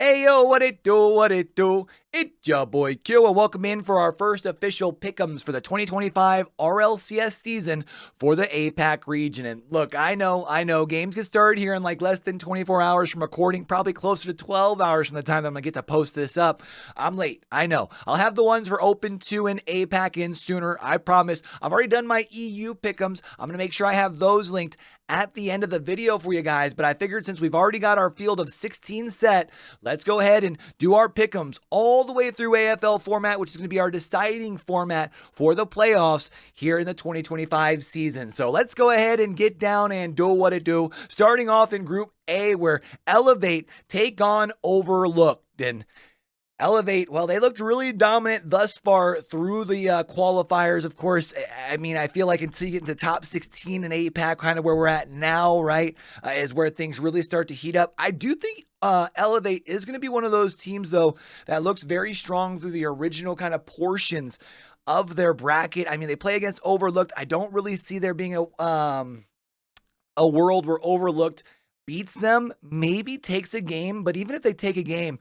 Hey yo, what it do, what it do? It's your boy Q, and welcome in for our first official pick'ems for the 2025 RLCS season for the APAC region. And look, I know, games get started here in like less than 24 hours from recording, probably closer to 12 hours from the time that I'm gonna get to post this up. I'm late, I know. I'll have the ones for Open 2 and APAC in sooner, I promise. I've already done my EU pick'ems. I'm gonna make sure I have those linked at the end of the video for you guys, but I figured since we've already got our field of 16 set, let's go ahead and do our pick'ems all the way through AFL format, which is going to be our deciding format for the playoffs here in the 2025 season. So let's go ahead and get down and do what it do. Starting off in Group A, where Elevate take on Overlooked. And Elevate, well, they looked really dominant thus far through the qualifiers. Of course, I mean, I feel like until you get into top 16 in APAC, kind of where we're at now, right, is where things really start to heat up. I do think Elevate is going to be one of those teams, though, that looks very strong through the original kind of portions of their bracket. I mean, they play against Overlooked. I don't really see there being a world where Overlooked beats them, maybe takes a game, but even if they take a game,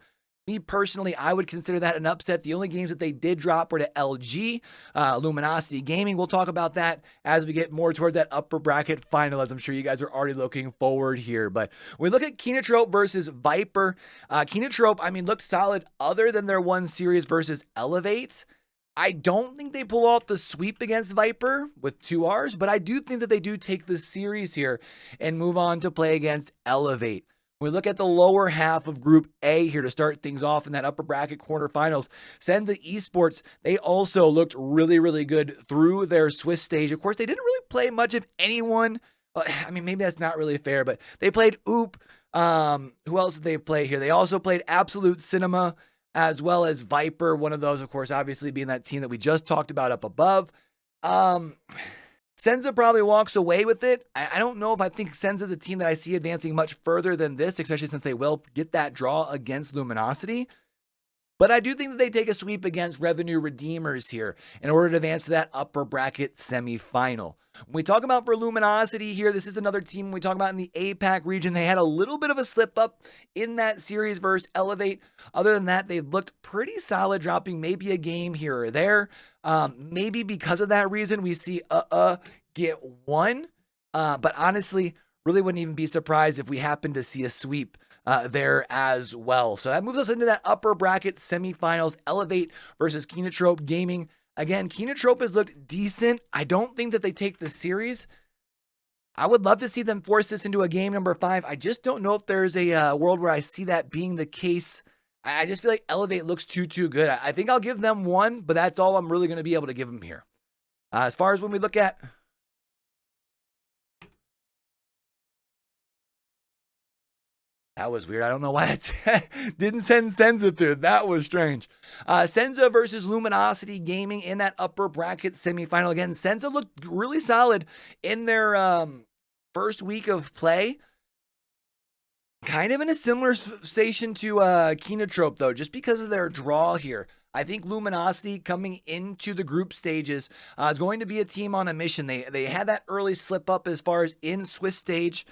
me personally, I would consider that an upset. The only games that they did drop were to LG, Luminosity Gaming. We'll talk about that as we get more towards that upper bracket final, as I'm sure you guys are already looking forward here. But we look at Kinotrope versus Viper. Kinotrope, I mean, looked solid other than their one series versus Elevate. I don't think they pull off the sweep against Viper with 2 Rs, but I do think that they do take the series here and move on to play against Elevate. We look at the lower half of Group A here to start things off in that upper bracket quarterfinals. Senza Esports, they also looked really, really good through their Swiss stage. Of course, they didn't really play much of anyone. I mean, maybe that's not really fair, but they played Oop. Who else did they play here? They also played Absolute Cinema as well as Viper. One of those, of course, obviously being that team that we just talked about up above. Senza probably walks away with it. I don't know if I think Senza's a team that I see advancing much further than this, especially since they will get that draw against Luminosity. But I do think that they take a sweep against Revenue Redeemers here in order to advance to that upper bracket semifinal. When we talk about for Luminosity here, this is another team we talk about in the APAC region. They had a little bit of a slip up in that series versus Elevate. Other than that, they looked pretty solid, dropping maybe a game here or there. Maybe because of that reason, we see get one. But honestly, really wouldn't even be surprised if we happen to see a sweep there as well. So that moves us into that upper bracket semifinals, Elevate versus Kinotrope Gaming. Again, Kinotrope has looked decent. I don't think that they take the series. I would love to see them force this into a game number 5. I just don't know if there's a world where I see that being the case. I just feel like Elevate looks too good. I think I'll give them 1, but that's all I'm really going to be able to give them here. As far as when we look at... That was weird. I don't know why it didn't send Senza through. That was strange. Senza versus Luminosity Gaming in that upper bracket semifinal. Again, Senza looked really solid in their first week of play. Kind of in a similar station to Kinotrope, though, just because of their draw here. I think Luminosity coming into the group stages is going to be a team on a mission. They had that early slip up as far as in Swiss stage,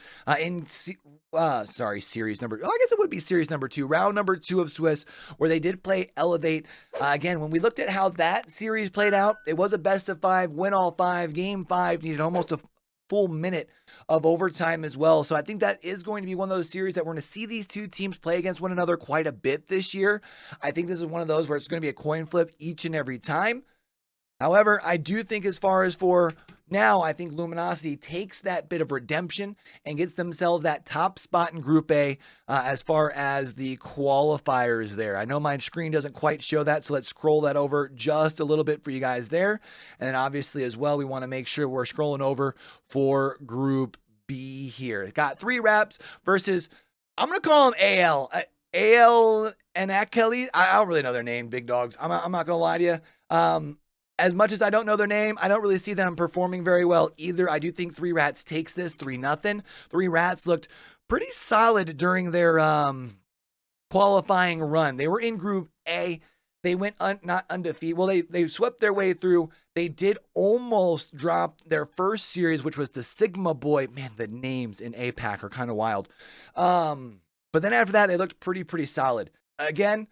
series number, I guess it would be series number 2, round number 2 of Swiss, where they did play Elevate. Again, when we looked at how that series played out, it was a best of 5, win all 5, game 5, needed almost a full minute of overtime as well. So I think that is going to be one of those series that we're going to see these two teams play against one another quite a bit this year. I think this is one of those where it's going to be a coin flip each and every time. However, I do think as far as for now, I think Luminosity takes that bit of redemption and gets themselves that top spot in Group A as far as the qualifiers there. I know my screen doesn't quite show that, so let's scroll that over just a little bit for you guys there. And then obviously as well, we want to make sure we're scrolling over for Group B here. Got 3 Raps versus, I'm going to call them AL. AL and Akeli. I don't really know their name, big dogs. I'm not going to lie to you. As much as I don't know their name, I don't really see them performing very well either. I do think 3 Rats takes this 3-0. 3 Rats looked pretty solid during their qualifying run. They were in Group A. They went not undefeated. Well, they swept their way through. They did almost drop their first series, which was the Sigma Boy. Man, the names in APAC are kind of wild. But then after that, they looked pretty solid. Again,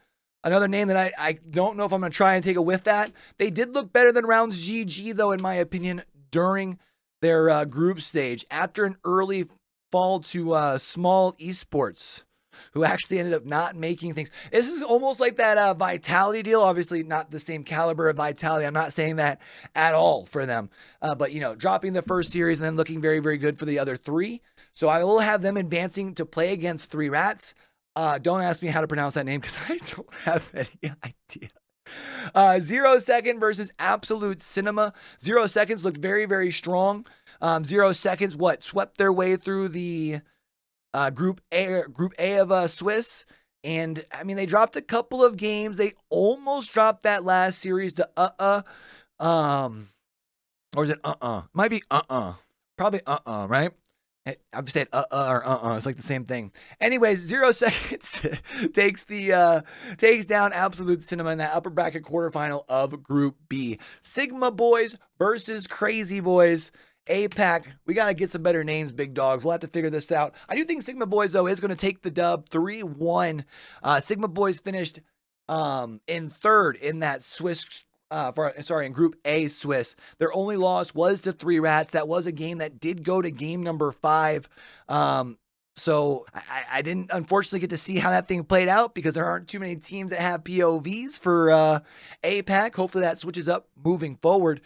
another name that I don't know if I'm going to try and take a whiff at. They did look better than Rounds GG, though, in my opinion, during their group stage. After an early fall to Small Esports, who actually ended up not making things. This is almost like that Vitality deal. Obviously, not the same caliber of Vitality. I'm not saying that at all for them. But, you know, dropping the first series and then looking very good for the other 3. So I will have them advancing to play against 3 Rats. Don't ask me how to pronounce that name because I don't have any idea. 0 Second versus Absolute Cinema. 0 Seconds looked very strong. 0 Seconds, swept their way through the Group A of Swiss. And, I mean, they dropped a couple of games. They almost dropped that last series to or is it Might be Probably right? I've said or it's like the same thing. Anyways, 0 Seconds takes down Absolute Cinema in that upper bracket quarterfinal of Group B. Sigma Boys versus Crazy Boys. APAC, we got to get some better names, big dogs. We'll have to figure this out. I do think Sigma Boys, though, is going to take the dub 3-1. Sigma Boys finished in third in that in Group A Swiss. Their only loss was to 3 Rats. That was a game that did go to game number 5. So I didn't unfortunately get to see how that thing played out because there aren't too many teams that have POVs for APAC. Hopefully that switches up moving forward.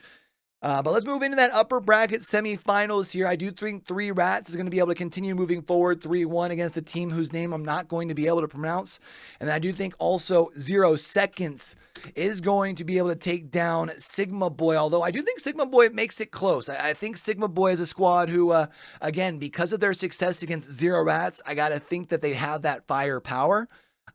But let's move into that upper bracket semifinals here. I do think 3 Rats is going to be able to continue moving forward 3-1 against a team whose name I'm not going to be able to pronounce. And I do think also 0 Seconds is going to be able to take down Sigma Boy, although I do think Sigma Boy makes it close. I think Sigma Boy is a squad who, again, because of their success against 0 Rats, I got to think that they have that firepower.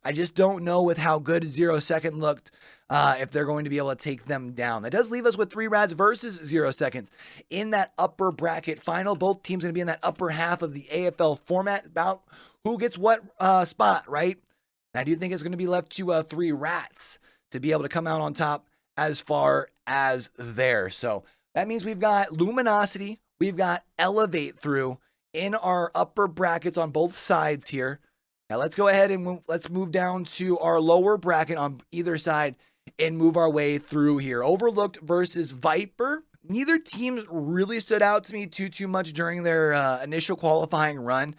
I just don't know with how good 0 Second looked if they're going to be able to take them down. That does leave us with 3 Rats versus 0 Seconds in that upper bracket final. Both teams going to be in that upper half of the AFL format about who gets what spot, right? And I do think it's going to be left to 3 Rats to be able to come out on top as far as there. So that means we've got Luminosity, we've got Elevate through in our upper brackets on both sides here. Now let's go ahead and let's move down to our lower bracket on either side and move our way through here. Overlooked versus Viper. Neither team really stood out to me too much during their initial qualifying run.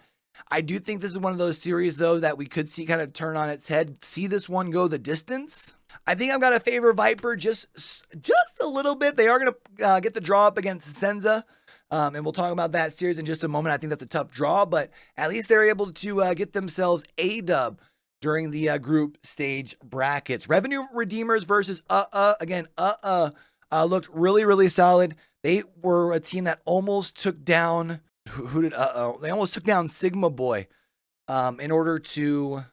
I do think this is one of those series, though, that we could see kind of turn on its head. See this one go the distance. I think I'm going to favor Viper just a little bit. They are going to get the draw up against Senza. And we'll talk about that series in just a moment. I think that's a tough draw, but at least they're able to get themselves a dub during the group stage brackets. Revenue Redeemers versus again, looked really solid. They were a team that almost took down, who did they almost took down Sigma Boy in order to,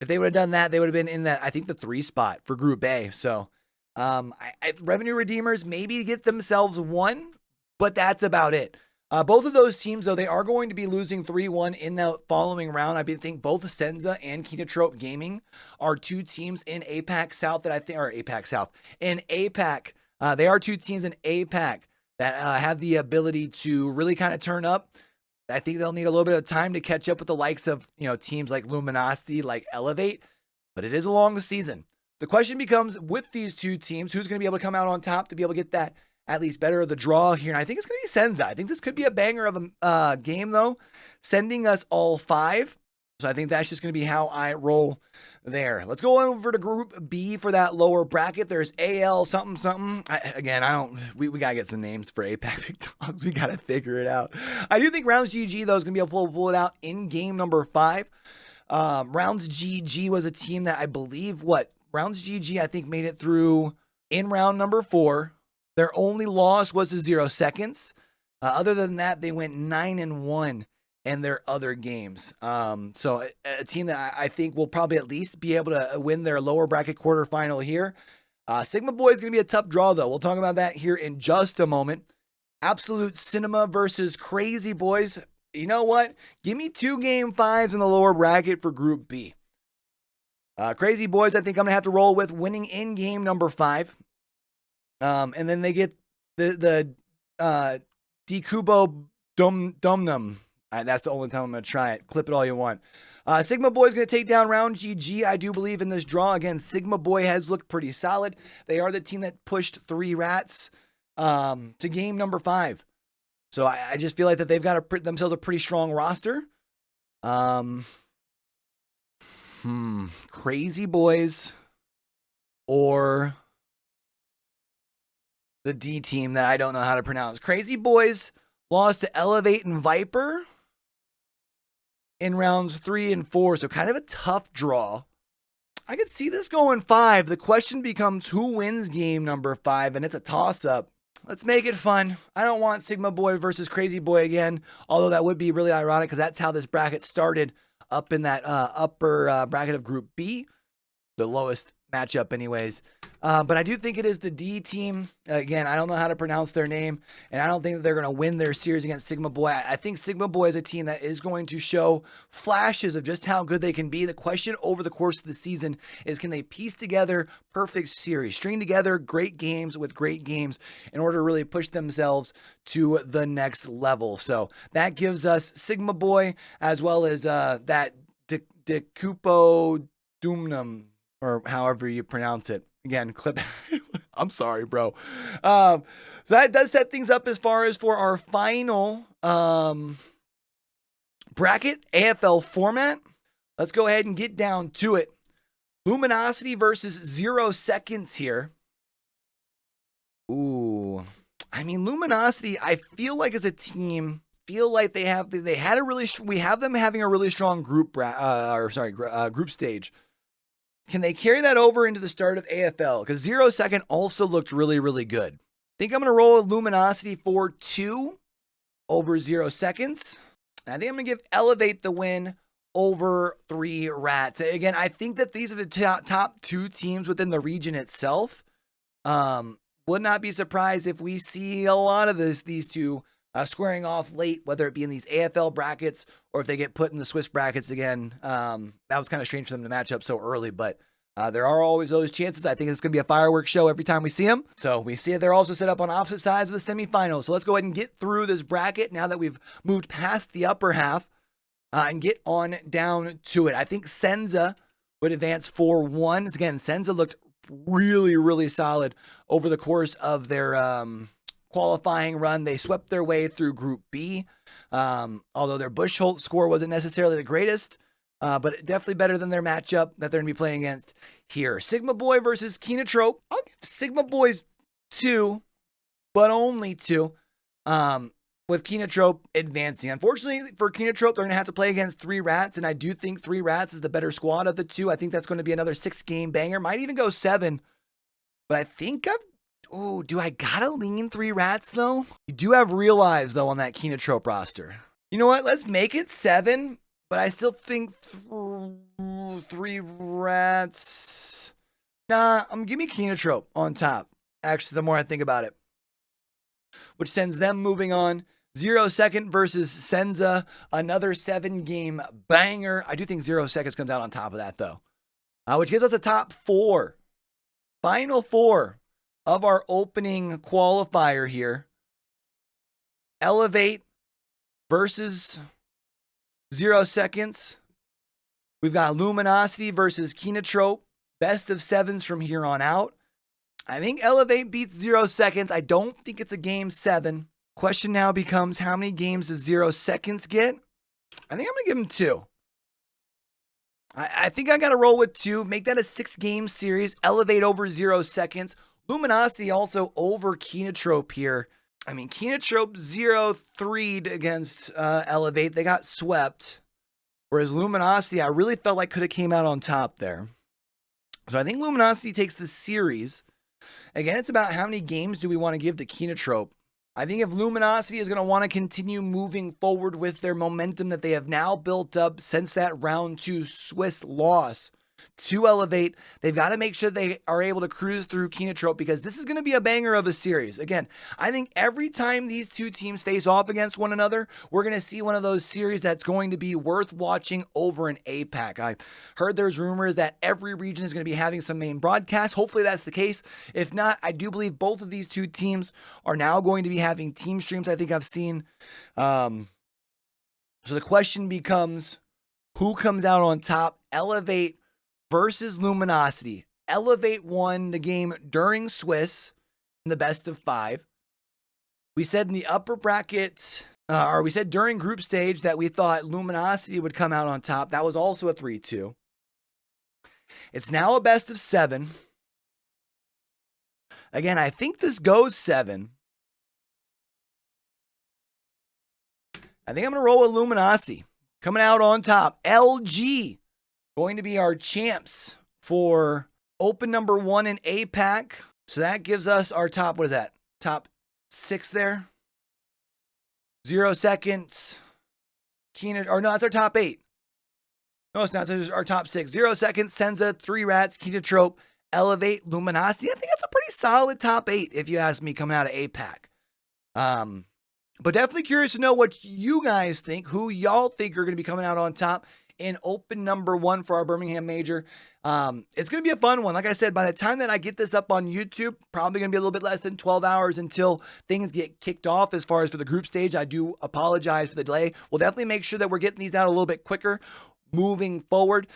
if they would have done that, they would have been in that, I think, the 3 spot for Group A. So Revenue Redeemers maybe get themselves 1, but that's about it. Both of those teams, though, they are going to be losing 3-1 in the following round. I think both Senza and Kinotrope Gaming are 2 teams in APAC South that I think, or APAC South, in APAC. They are 2 teams in APAC that have the ability to really kind of turn up. I think they'll need a little bit of time to catch up with the likes of, teams like Luminosity, like Elevate, but it is a long season. The question becomes, with these 2 teams, who's going to be able to come out on top to be able to get that at least better of the draw here? And I think it's going to be Senza. I think this could be a banger of a game, though, sending us all 5. So I think that's just going to be how I roll there. Let's go over to Group B for that lower bracket. There's AL something. We got to get some names for APAC Big Dogs. We got to figure it out. I do think Rounds GG, though, is going to be able to pull it out in game number 5. Rounds GG was a team that I believe, Rounds GG, I think, made it through in round number 4. Their only loss was to 0 Seconds. Other than that, they went 9-1 in their other games. So a team that I think will probably at least be able to win their lower bracket quarterfinal here. Sigma Boy is going to be a tough draw, though. We'll talk about that here in just a moment. Absolute Cinema versus Crazy Boys. You know what? Give me 2 game 5s in the lower bracket for Group B. Crazy Boys, I think I'm going to have to roll with winning in game number 5. And then they get the Dekubo Dumnum. That's the only time I'm going to try it. Clip it all you want. Sigma Boy is going to take down Round GG. I do believe in this draw. Again, Sigma Boy has looked pretty solid. They are the team that pushed 3 rats to game number 5. So I just feel like that they've got themselves a pretty strong roster. Crazy Boys or the D team that I don't know how to pronounce. Crazy Boys lost to Elevate and Viper in rounds 3 and 4. So kind of a tough draw. I could see this going 5. The question becomes who wins game number 5, and it's a toss-up. Let's make it fun. I don't want Sigma Boy versus Crazy Boy again, although that would be really ironic because that's how this bracket started up in that upper bracket of Group B, the lowest matchup anyways. But I do think it is the D team. Again, I don't know how to pronounce their name, and I don't think that they're going to win their series against Sigma Boy. I think Sigma Boy is a team that is going to show flashes of just how good they can be. The question over the course of the season is, can they piece together perfect series, string together great games with great games in order to really push themselves to the next level? So that gives us Sigma Boy as well as that Decupo Dumnum, or however you pronounce it. Again, clip. I'm sorry, bro. So that does set things up as far as for our final bracket AFL format. Let's go ahead and get down to it. Luminosity versus 0 Seconds here. Ooh, I mean, Luminosity, I feel like as a team, we have them having a really strong group stage. Can they carry that over into the start of AFL? Because 0 Second also looked really, really good. I think I'm going to roll with Luminosity for 2 over 0 Seconds. And I think I'm going to give Elevate the win over 3 rats. Again, I think that these are the top 2 teams within the region itself. Would not be surprised if we see a lot of these two squaring off late, whether it be in these AFL brackets or if they get put in the Swiss brackets again. That was kind of strange for them to match up so early, but there are always those chances. I think it's going to be a fireworks show every time we see them. So we see it. They're also set up on opposite sides of the semifinals. So let's go ahead and get through this bracket now that we've moved past the upper half and get on down to it. I think Senza would advance 4-1. Again, Senza looked really, really solid over the course of their qualifying run. They swept their way through Group B, although their Bushholt score wasn't necessarily the greatest, but definitely better than their matchup that they're going to be playing against here. Sigma Boy versus Kinotrope. I'll give Sigma Boys 2, but only 2, with Kinotrope advancing. Unfortunately for Kinotrope, they're going to have to play against 3 rats, and I do think 3 rats is the better squad of the 2. I think that's going to be another 6-game banger. Might even go 7, but I think do I gotta lean 3 rats, though? You do have Real Lives, though, on that Kinotrope roster. You know what? Let's make it 7, but I still think 3 rats. Nah, give me Kinotrope on top, actually, the more I think about it. Which sends them moving on. 0 Second versus Senza, another 7-game banger. I do think 0 Seconds comes out on top of that, though. Which gives us a top 4. Final 4 of our opening qualifier here. Elevate versus 0 Seconds. We've got Luminosity versus Kinotrope. Best of 7s from here on out. I think Elevate beats 0 Seconds. I don't think it's a game 7. Question now becomes, how many games does 0 Seconds get? I think I'm going to give him 2. I think I got to roll with 2. Make that a 6-game series. Elevate over 0 Seconds. Luminosity also over Kinotrope here. I mean, Kinotrope 0-3'd against Elevate. They got swept. Whereas Luminosity, I really felt like could have came out on top there. So I think Luminosity takes the series. Again, it's about how many games do we want to give to Kinotrope. I think if Luminosity is going to want to continue moving forward with their momentum that they have now built up since that round 2 Swiss loss to Elevate, they've got to make sure they are able to cruise through Kinotrope, because this is going to be a banger of a series. Again, I think every time these 2 teams face off against one another, we're going to see one of those series that's going to be worth watching over in APAC. I heard there's rumors that every region is going to be having some main broadcasts. Hopefully that's the case. If not, I do believe both of these 2 teams are now going to be having team streams. I think I've seen. So the question becomes, who comes out on top? Elevate versus Luminosity. Elevate won the game during Swiss in the best of 5. We said in the upper bracket, or we said during group stage that we thought Luminosity would come out on top. That was also a 3-2. It's now a best of 7. Again, I think this goes 7. I think I'm going to roll with Luminosity. Coming out on top. LG going to be our champs for open number 1 in APAC. So that gives us our top, what is that? Top 6 there. 0 seconds. No, that's our top 8. No, it's not. It's our top 6. 0 seconds. Senza, 3 Rats, Kinotrope, Elevate, Luminosity. I think that's a pretty solid top 8 if you ask me coming out of APAC. But definitely curious to know what you guys think, who y'all think are going to be coming out on top in open number 1 for our Birmingham major. It's going to be a fun one. Like I said, by the time that I get this up on YouTube, probably going to be a little bit less than 12 hours until things get kicked off. As far as for the group stage, I do apologize for the delay. We'll definitely make sure that we're getting these out a little bit quicker moving forward.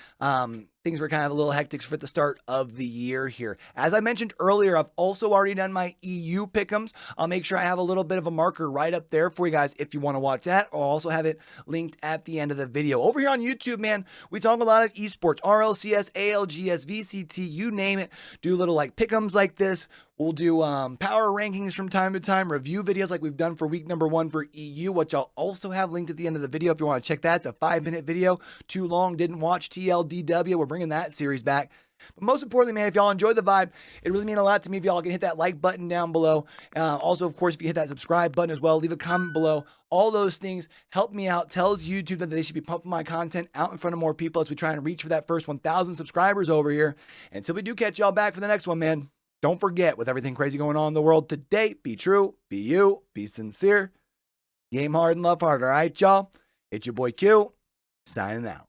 Things were kind of a little hectic for the start of the year here. As I mentioned earlier, I've also already done my EU pick'ems. I'll make sure I have a little bit of a marker right up there for you guys if you want to watch that. I'll also have it linked at the end of the video. Over here on YouTube, man, we talk a lot of esports, RLCS, ALGS, VCT, you name it. Do little like pick'ems like this. We'll do power rankings from time to time, review videos like we've done for week number 1 for EU, which I'll also have linked at the end of the video if you want to check that. It's a 5-minute video. Too long, didn't watch TLDW. We're bringing that series back. But most importantly, man, if y'all enjoy the vibe, it really means a lot to me if y'all can hit that like button down below. Also, of course, if you hit that subscribe button as well, leave a comment below. All those things help me out, tells YouTube that they should be pumping my content out in front of more people as we try and reach for that first 1,000 subscribers over here. And so we do catch y'all back for the next one, man. Don't forget, with everything crazy going on in the world today, be true, be you, be sincere, game hard and love hard. All right, y'all? It's your boy Q, signing out.